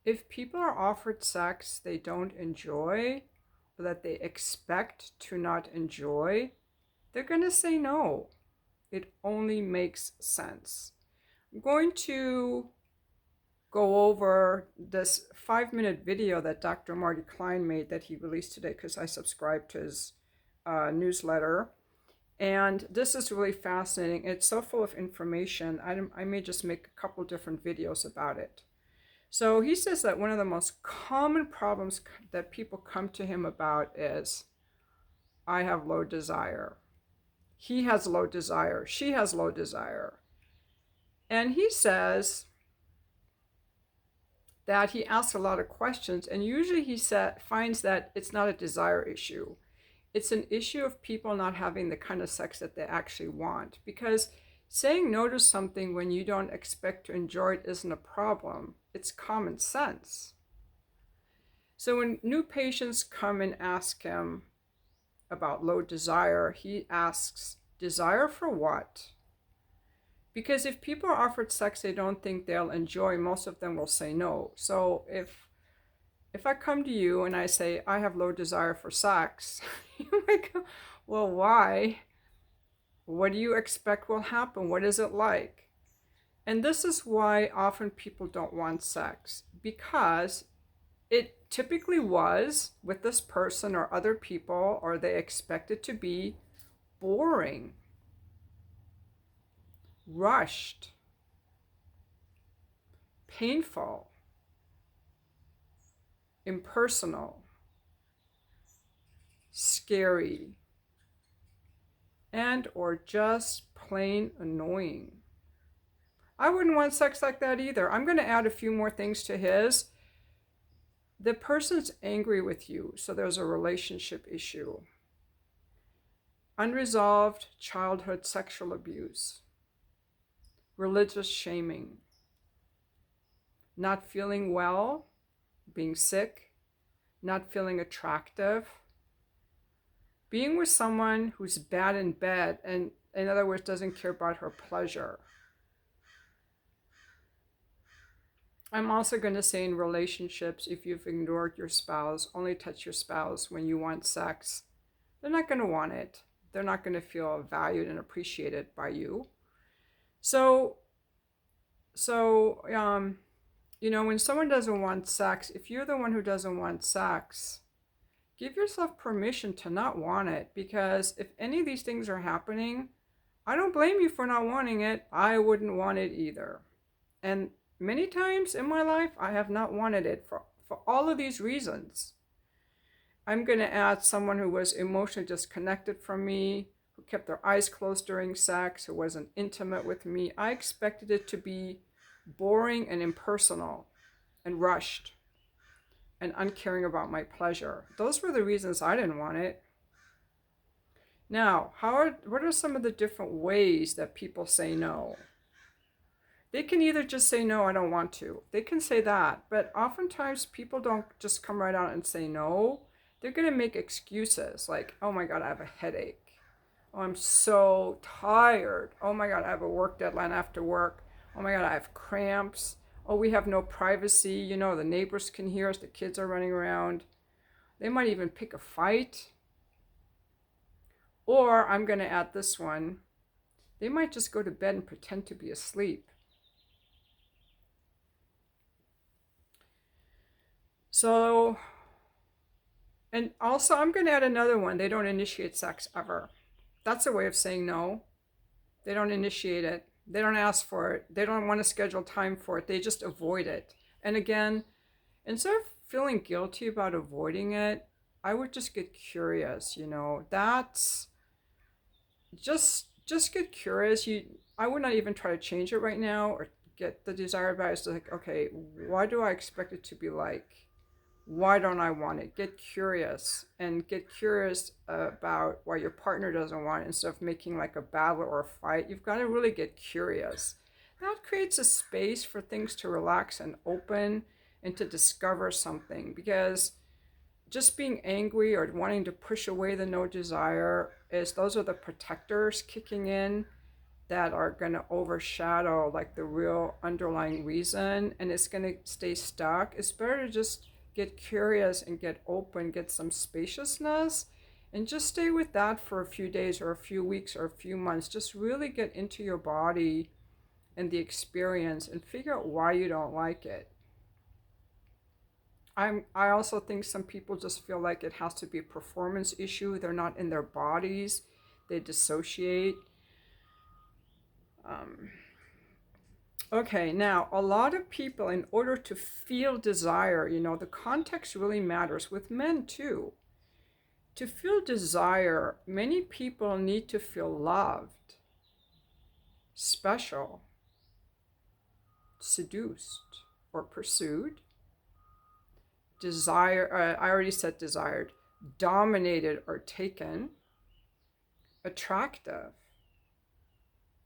If people are offered sex they don't enjoy or that they expect to not enjoy, they're going to say no. It only makes sense. I'm going to go over this 5-minute video that Dr. Marty Klein made that he released today because I subscribed to his newsletter. And this is really fascinating. It's so full of information. I may just make a couple different videos about it. So he says that one of the most common problems that people come to him about is, I have low desire. He has low desire. She has low desire. And he says that he asks a lot of questions, and usually he finds that it's not a desire issue. It's an issue of people not having the kind of sex that they actually want. Because saying no to something when you don't expect to enjoy it isn't a problem. It's common sense. So when new patients come and ask him about low desire, he asks, desire for what? Because if people are offered sex they don't think they'll enjoy, most of them will say no. So if I come to you and I say, I have low desire for sex, you might go, well, why? What do you expect will happen? What is it like? And this is why often people don't want sex, because it typically was with this person or other people, or they expect it to be boring, rushed, painful, impersonal, scary, and or just plain annoying. I wouldn't want sex like that either. I'm going to add a few more things to his. The person's angry with you, so there's a relationship issue. Unresolved childhood sexual abuse, religious shaming, not feeling well, being sick, not feeling attractive, being with someone who's bad in bed, and in other words, doesn't care about her pleasure. I'm also going to say in relationships, if you've ignored your spouse, only touch your spouse when you want sex, they're not going to want it. They're not going to feel valued and appreciated by you. So, when someone doesn't want sex, if you're the one who doesn't want sex, give yourself permission to not want it, because if any of these things are happening, I don't blame you for not wanting it. I wouldn't want it either. And many times in my life, I have not wanted it for all of these reasons. I'm going to add someone who was emotionally disconnected from me, who kept their eyes closed during sex, who wasn't intimate with me. I expected it to be boring and impersonal and rushed and uncaring about my pleasure. Those were the reasons I didn't want it. Now, what are some of the different ways that people say no? They can either just say, no, I don't want to. They can say that, but oftentimes people don't just come right out and say no. They're going to make excuses like, oh my God, I have a headache. Oh, I'm so tired. Oh my God, I have a work deadline after work. Oh my God, I have cramps. Oh, we have no privacy. The neighbors can hear us. The kids are running around. They might even pick a fight. Or I'm going to add this one. They might just go to bed and pretend to be asleep. So, and also I'm going to add another one. They don't initiate sex ever. That's a way of saying no. They don't initiate it. They don't ask for it. They don't want to schedule time for it. They just avoid it. And again, instead of feeling guilty about avoiding it, I would just get curious. That's just get curious. I would not even try to change it right now or get the desired value. It's like, okay, why do I expect it to be like? Why don't I want it? Get curious, and get curious about why your partner doesn't want it instead of making like a battle or a fight. You've got to really get curious. That creates a space for things to relax and open and to discover something, because just being angry or wanting to push away the no desire those are the protectors kicking in, that are going to overshadow like the real underlying reason, and it's going to stay stuck. It's better to just get curious and get open, get some spaciousness, and just stay with that for a few days or a few weeks or a few months. Just really get into your body and the experience and figure out why you don't like it. I also think some people just feel like it has to be a performance issue. They're not in their bodies. They dissociate. Okay, now a lot of people, in order to feel desire, the context really matters with men too. To feel desire, many people need to feel loved, special, seduced, or pursued. Desire, I already said desired, dominated or taken, attractive,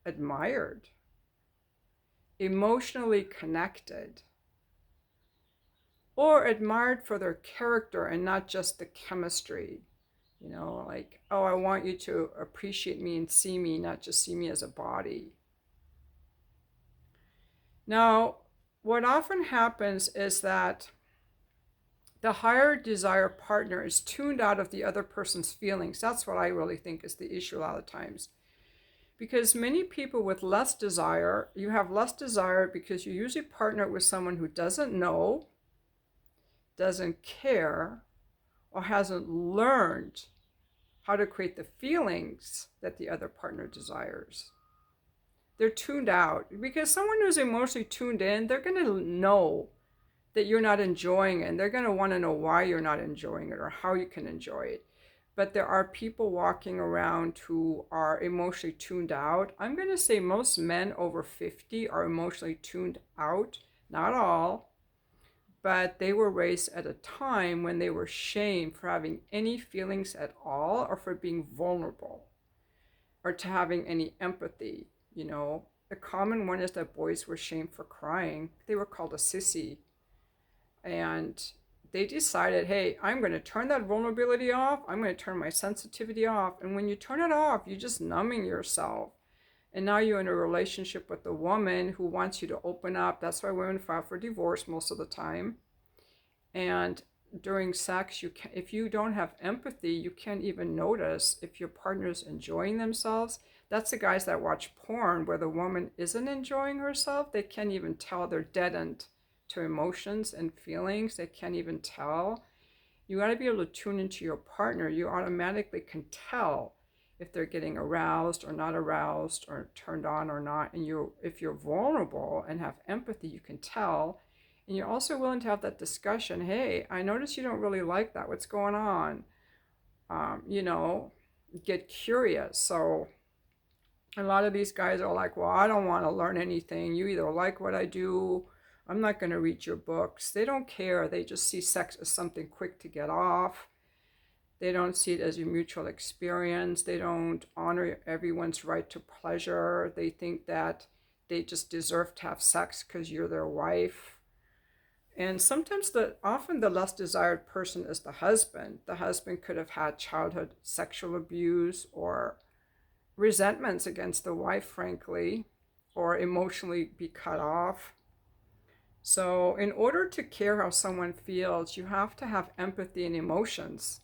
admired, emotionally connected, or admired for their character and not just the chemistry. Like, oh, I want you to appreciate me and see me, not just see me as a body. Now, what often happens is that the higher desire partner is tuned out of the other person's feelings. That's what I really think is the issue a lot of times. Because many people with less desire, you have less desire because you usually partner with someone who doesn't know, doesn't care, or hasn't learned how to create the feelings that the other partner desires. They're tuned out. Because someone who's emotionally tuned in, they're going to know that you're not enjoying it, and they're going to want to know why you're not enjoying it or how you can enjoy it. But there are people walking around who are emotionally tuned out. I'm going to say most men over 50 are emotionally tuned out. Not all, but they were raised at a time when they were shamed for having any feelings at all, or for being vulnerable, or to having any empathy. A common one is that boys were shamed for crying. They were called a sissy. And they decided, hey, I'm going to turn that vulnerability off. I'm going to turn my sensitivity off. And when you turn it off, you're just numbing yourself. And now you're in a relationship with a woman who wants you to open up. That's why women file for divorce most of the time. And during sex, if you don't have empathy, you can't even notice if your partner's enjoying themselves. That's the guys that watch porn where the woman isn't enjoying herself. They can't even tell. They're deadened to emotions and feelings. They can't even tell. You got to be able to tune into your partner. You automatically can tell if they're getting aroused or not aroused, or turned on or not. And if you're vulnerable and have empathy, you can tell. And you're also willing to have that discussion. Hey, I notice you don't really like that. What's going on? Get curious. So a lot of these guys are like, well, I don't want to learn anything. You either like what I do. I'm not going to read your books. They don't care. They just see sex as something quick to get off. They don't see it as a mutual experience. They don't honor everyone's right to pleasure. They think that they just deserve to have sex because you're their wife. And sometimes often the less desired person is the husband. The husband could have had childhood sexual abuse or resentments against the wife, frankly, or emotionally be cut off. So in order to care how someone feels, you have to have empathy and emotions.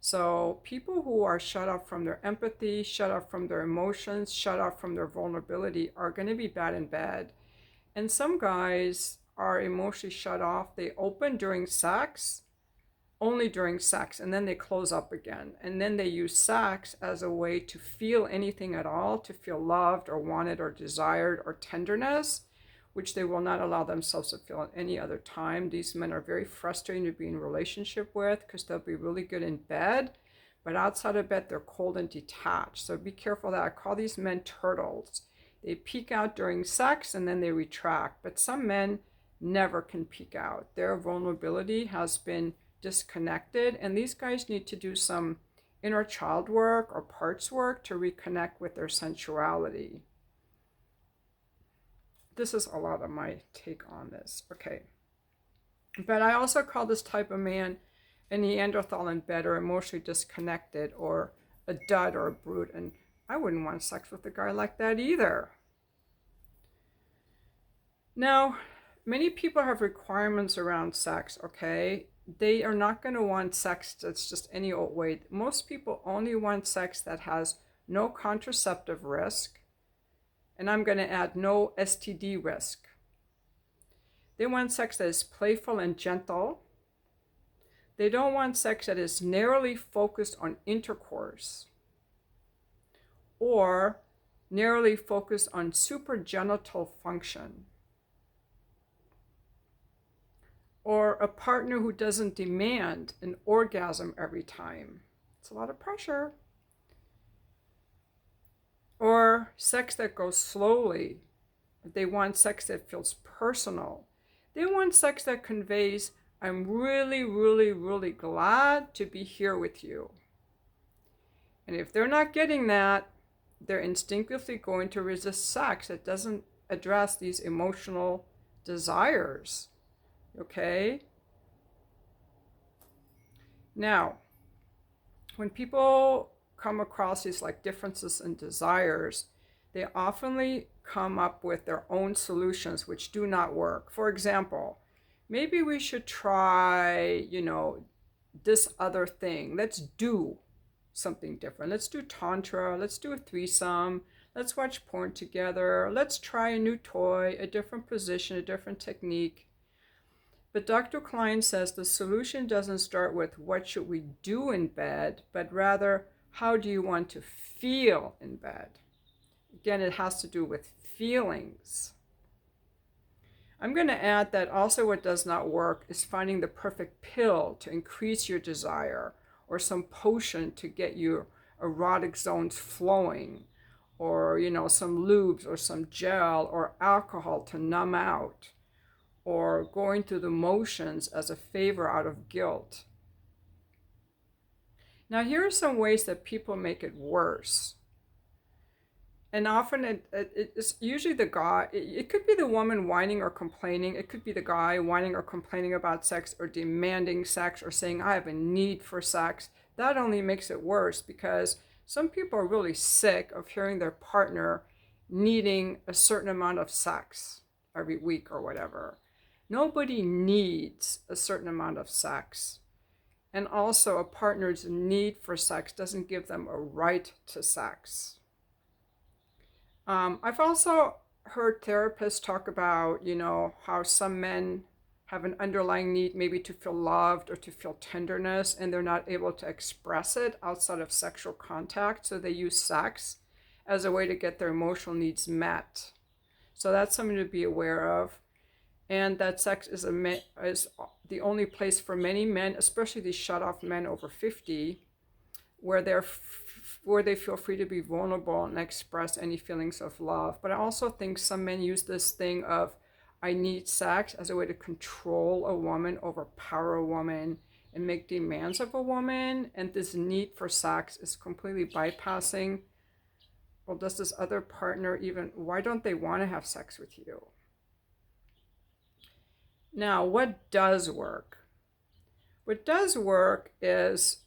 So people who are shut off from their empathy, shut off from their emotions, shut off from their vulnerability are going to be bad in bed. And some guys are emotionally shut off. They open during sex, only during sex, and then they close up again. And then they use sex as a way to feel anything at all, to feel loved or wanted or desired or tenderness, which they will not allow themselves to feel at any other time. These men are very frustrating to be in a relationship with because they'll be really good in bed, but outside of bed, they're cold and detached. So be careful that I call these men turtles. They peek out during sex and then they retract. But some men never can peek out. Their vulnerability has been disconnected, and these guys need to do some inner child work or parts work to reconnect with their sensuality. This is a lot of my take on this. Okay. But I also call this type of man a Neanderthal in bed, or emotionally disconnected, or a dud or a brute. And I wouldn't want sex with a guy like that either. Now, many people have requirements around sex, okay? They are not going to want sex that's just any old way. Most people only want sex that has no contraceptive risk, and I'm going to add no STD risk. They want sex that is playful and gentle. They don't want sex that is narrowly focused on intercourse or narrowly focused on supragenital function, or a partner who doesn't demand an orgasm every time. It's a lot of pressure. Or sex that goes slowly. They want sex that feels personal. They want sex that conveys, I'm really, really, really glad to be here with you. And if they're not getting that, they're instinctively going to resist sex that doesn't address these emotional desires. Okay? Now, when people come across these like differences in desires, they often come up with their own solutions which do not work. For example, maybe we should try, this other thing. Let's do something different. Let's do tantra. Let's do a threesome. Let's watch porn together. Let's try a new toy, a different position, a different technique. But Dr. Klein says the solution doesn't start with what should we do in bed, but rather how do you want to feel in bed? Again, it has to do with feelings. I'm going to add that also what does not work is finding the perfect pill to increase your desire, or some potion to get your erotic zones flowing, or some lubes or some gel or alcohol to numb out, or going through the motions as a favor out of guilt. Now, here are some ways that people make it worse. And often it's usually the guy. It could be the woman whining or complaining. It could be the guy whining or complaining about sex or demanding sex or saying, I have a need for sex. That only makes it worse, because some people are really sick of hearing their partner needing a certain amount of sex every week or whatever. Nobody needs a certain amount of sex. And also, a partner's need for sex doesn't give them a right to sex. I've also heard therapists talk about, how some men have an underlying need maybe to feel loved or to feel tenderness, and they're not able to express it outside of sexual contact. So they use sex as a way to get their emotional needs met. So that's something to be aware of. And that sex is the only place for many men, especially these shut-off men over 50, where they feel free to be vulnerable and express any feelings of love. But I also think some men use this thing of, I need sex, as a way to control a woman, overpower a woman, and make demands of a woman. And this need for sex is completely bypassing, well, does this other partner why don't they want to have sex with you? Now, what does work? What does work is,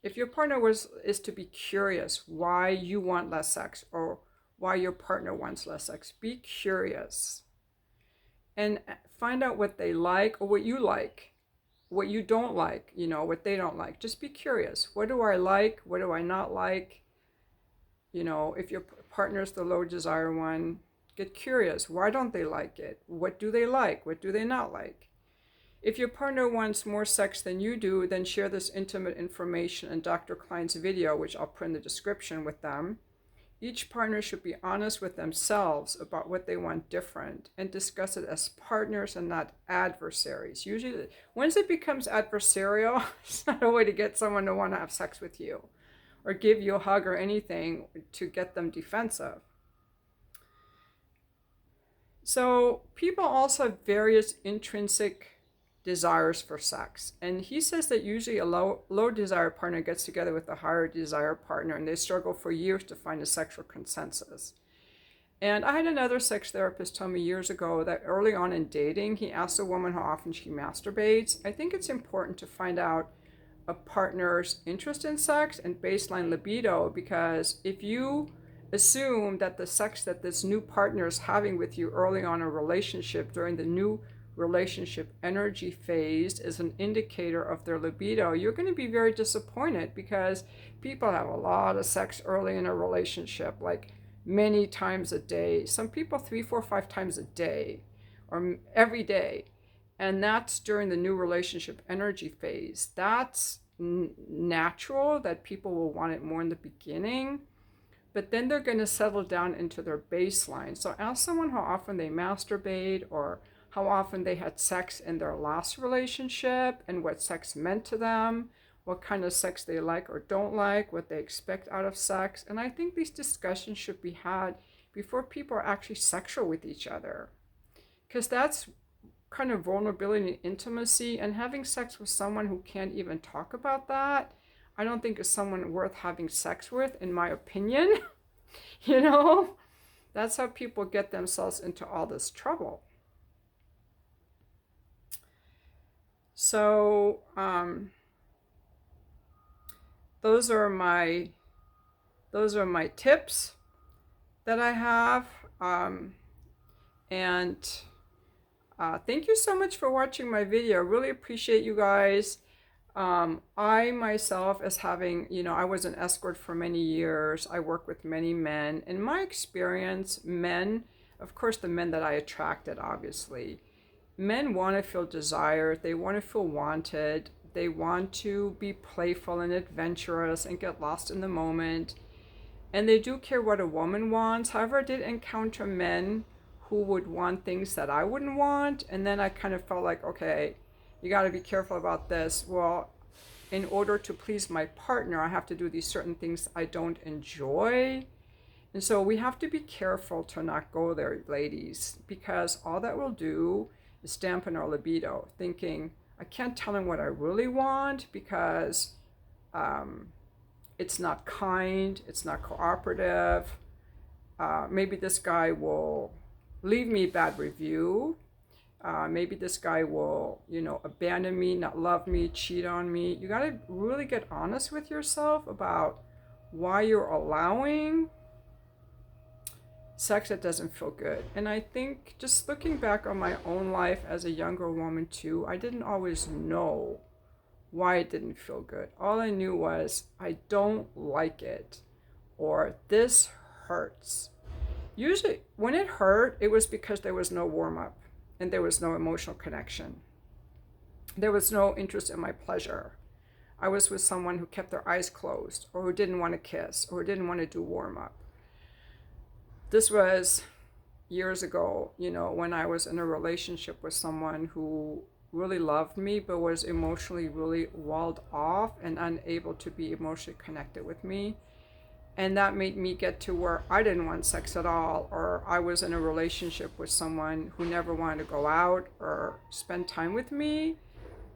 if your partner is to be curious why you want less sex, or why your partner wants less sex, be curious and find out what they like or what you like, what you don't like, what they don't like. Just be curious. What do I like? What do I not like? If your partner's the low desire one, get curious. Why don't they like it? What do they like? What do they not like? If your partner wants more sex than you do, then share this intimate information in Dr. Klein's video, which I'll put in the description, with them. Each partner should be honest with themselves about what they want different, and discuss it as partners and not adversaries. Usually, once it becomes adversarial, it's not a way to get someone to want to have sex with you or give you a hug or anything to get them defensive. So people also have various intrinsic desires for sex. And he says that usually a low desire partner gets together with a higher desire partner, and they struggle for years to find a sexual consensus. And I had another sex therapist tell me years ago that early on in dating, he asked a woman how often she masturbates. I think it's important to find out a partner's interest in sex and baseline libido, because if you assume that the sex that this new partner is having with you early on in a relationship during the new relationship energy phase is an indicator of their libido, you're going to be very disappointed, because people have a lot of sex early in a relationship, like many times a day. Some people 3, 4, 5 times a day or every day. And that's during the new relationship energy phase. That's natural that people will want it more in the beginning, but then they're going to settle down into their baseline. So ask someone how often they masturbate, or how often they had sex in their last relationship, and what sex meant to them, what kind of sex they like or don't like, what they expect out of sex. And I think these discussions should be had before people are actually sexual with each other, because that's kind of vulnerability and intimacy, and having sex with someone who can't even talk about that, I don't think is someone worth having sex with, in my opinion. You know, that's how people get themselves into all this trouble. So those are my tips that I have, and thank you so much for watching my video. I really appreciate you guys. I myself, as having, I was an escort for many years. I work with many men. In my experience, men, of course, the men that I attracted, obviously, men want to feel desired. They want to feel wanted. They want to be playful and adventurous and get lost in the moment. And they do care what a woman wants. However, I did encounter men who would want things that I wouldn't want. And then I kind of felt like, okay, you got to be careful about this. Well, in order to please my partner, I have to do these certain things I don't enjoy. And so we have to be careful to not go there, ladies, because all that will do is dampen our libido, thinking, I can't tell him what I really want, because it's not kind, it's not cooperative. Maybe this guy will leave me a bad review. Maybe this guy will, abandon me, not love me, cheat on me. You got to really get honest with yourself about why you're allowing sex that doesn't feel good. And I think, just looking back on my own life as a younger woman too, I didn't always know why it didn't feel good. All I knew was, I don't like it, or this hurts. Usually when it hurt, it was because there was no warm-up and there was no emotional connection. There was no interest in my pleasure. I was with someone who kept their eyes closed, or who didn't want to kiss, or who didn't want to do warm-up. This was years ago, when I was in a relationship with someone who really loved me, but was emotionally really walled off and unable to be emotionally connected with me. And that made me get to where I didn't want sex at all, or I was in a relationship with someone who never wanted to go out or spend time with me,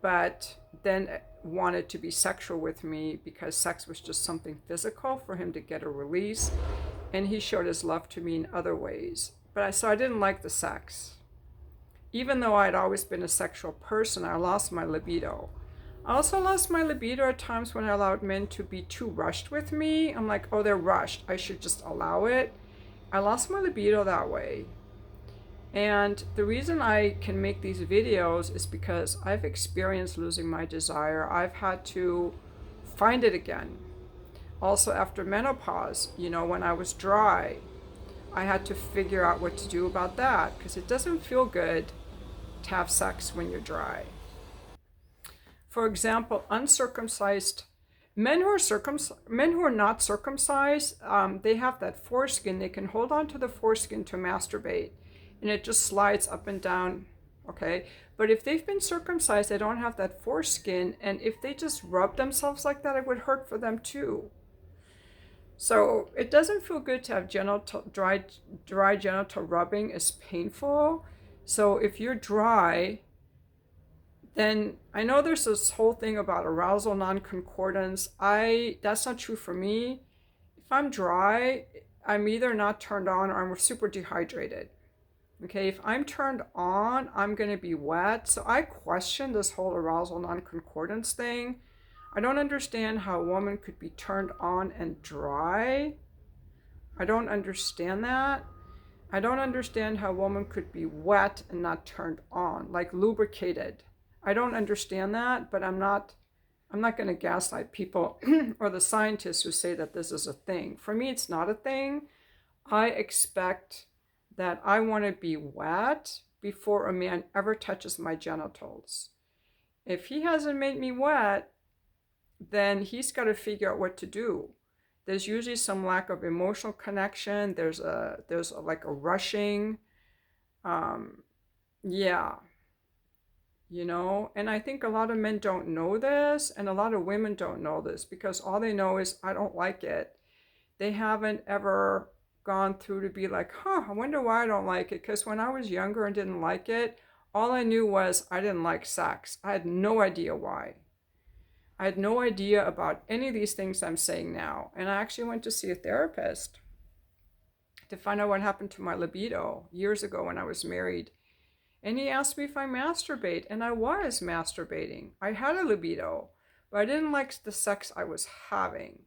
but then wanted to be sexual with me, because sex was just something physical for him to get a release. And he showed his love to me in other ways. So I didn't like the sex. Even though I'd always been a sexual person, I lost my libido. I also lost my libido at times when I allowed men to be too rushed with me. I'm like, oh, they're rushed, I should just allow it. I lost my libido that way. And the reason I can make these videos is because I've experienced losing my desire. I've had to find it again. Also, after menopause, when I was dry, I had to figure out what to do about that, because it doesn't feel good to have sex when you're dry. For example, uncircumcised men who are not circumcised, they have that foreskin. They can hold on to the foreskin to masturbate, and it just slides up and down. Okay, but if they've been circumcised, they don't have that foreskin, and if they just rub themselves like that, it would hurt for them too. So it doesn't feel good to have dry genital rubbing. Is painful. So if you're dry, then I know there's this whole thing about arousal non-concordance. That's not true for me. If I'm dry, I'm either not turned on or I'm super dehydrated. Okay, if I'm turned on, I'm going to be wet. So I question this whole arousal non-concordance thing. I don't understand how a woman could be turned on and dry. I don't understand that. I don't understand how a woman could be wet and not turned on, like lubricated. I don't understand that, but I'm not going to gaslight people or the scientists who say that this is a thing. For me, it's not a thing. I expect that I want to be wet before a man ever touches my genitals. If he hasn't made me wet, then he's got to figure out what to do. There's usually some lack of emotional connection. There's like a rushing. Um, yeah, and I think a lot of men don't know this, and a lot of women don't know this because all they know is I don't like it. They haven't ever gone through to be like, I wonder why I don't like it. Because when I was younger and didn't like it, all I knew was I didn't like sex. I had no idea why. I had no idea about any of these things I'm saying now. And I actually went to see a therapist to find out what happened to my libido years ago when I was married. And he asked me if I masturbate, and I was masturbating. I had a libido, but I didn't like the sex I was having.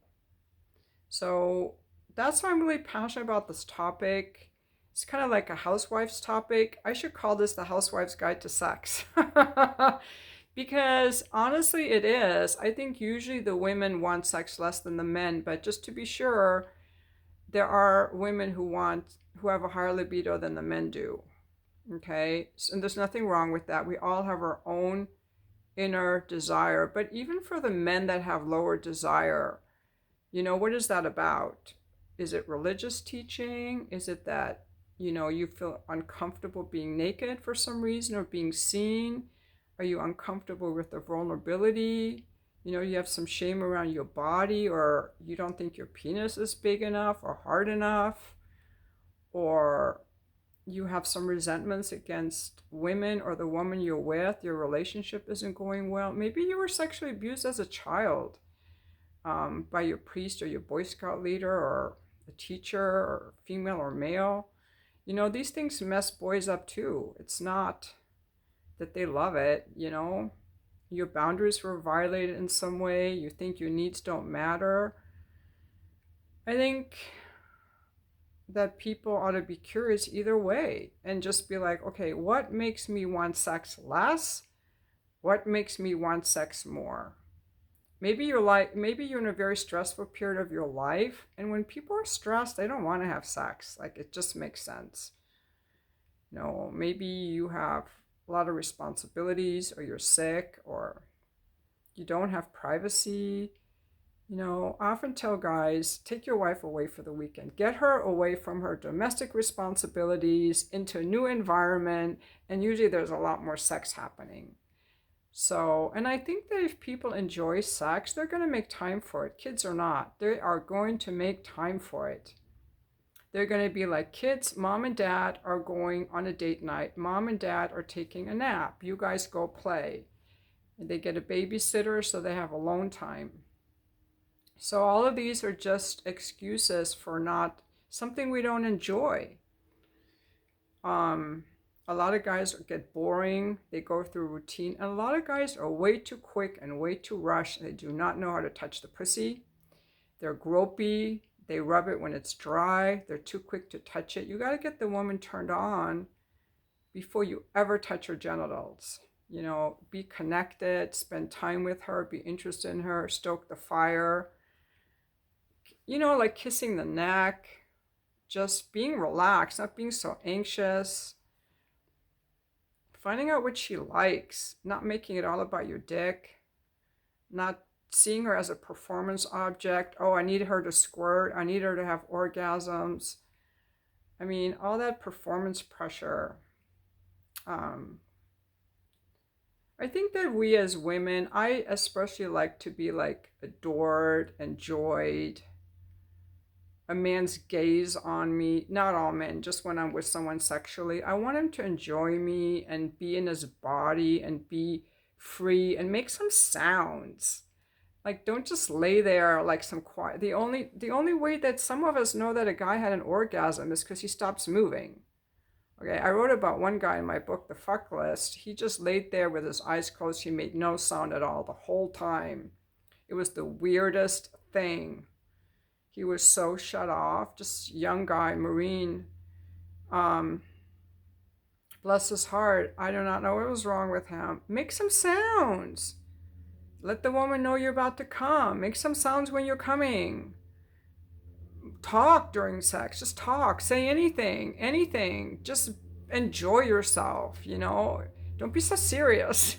So that's why I'm really passionate about this topic. It's kind of like a housewife's topic. I should call this the Housewife's Guide to Sex. Because honestly, it is. I think usually the women want sex less than the men, but just to be sure, there are women who have a higher libido than the men do. Okay? And there's nothing wrong with that. We all have our own inner desire. But even for the men that have lower desire, what is that about? Is it religious teaching? Is it that, you feel uncomfortable being naked for some reason or being seen? Are you uncomfortable with the vulnerability? You have some shame around your body, or you don't think your penis is big enough or hard enough, or you have some resentments against women or the woman you're with, your relationship isn't going well. Maybe you were sexually abused as a child by your priest or your Boy Scout leader or a teacher or female or male. These things mess boys up too. It's not that they love it, Your boundaries were violated in some way. You think your needs don't matter. I think that people ought to be curious either way and just be like, okay, what makes me want sex less? What makes me want sex more? Maybe you're in a very stressful period of your life, and when people are stressed, they don't want to have sex. Like, it just makes sense. Maybe you have a lot of responsibilities, or you're sick, or you don't have privacy. I often tell guys, take your wife away for the weekend. Get her away from her domestic responsibilities into a new environment, and usually there's a lot more sex happening. So, and I think that if people enjoy sex, they're going to make time for it. Kids or not, they are going to make time for it. They're going to be like, kids, mom and dad are going on a date night. Mom and dad are taking a nap. You guys go play. And they get a babysitter, so they have alone time. So all of these are just excuses for not something we don't enjoy. A lot of guys get boring. They go through routine. And a lot of guys are way too quick and way too rushed. They do not know how to touch the pussy. They're gropey. They rub it when it's dry. They're too quick to touch it. You got to get the woman turned on before you ever touch her genitals. Be connected, spend time with her, be interested in her, stoke the fire. Like kissing the neck, just being relaxed, not being so anxious. Finding out what she likes, not making it all about your dick, not seeing her as a performance object. Oh, I need her to squirt. I need her to have orgasms. I mean, all that performance pressure. I think that we as women, I especially like to be like adored, enjoyed, a man's gaze on me. Not all men, just when I'm with someone sexually. I want him to enjoy me and be in his body and be free and make some sounds. Like, don't just lay there like some quiet. The only way that some of us know that a guy had an orgasm is because he stops moving. Okay, I wrote about one guy in my book, The Fuck List. He just laid there with his eyes closed. He made no sound at all the whole time. It was the weirdest thing. He was so shut off, just young guy, Marine. Um, Bless his heart. I do not know what was wrong with him. Make some sounds. Let the woman know you're about to come. Make some sounds when you're coming. Talk during sex. Just talk. Say anything. Anything. Just enjoy yourself, you know. Don't be so serious.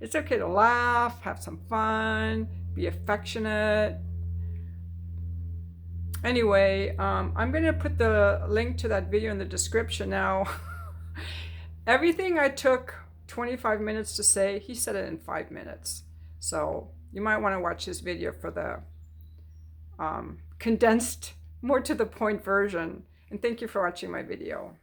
It's okay to laugh, have some fun, be affectionate. Anyway, I'm going to put the link to that video in the description now. Everything I took 25 minutes to say, he said it in 5 minutes. So you might want to watch his video for the condensed, more to the point version. And thank you for watching my video.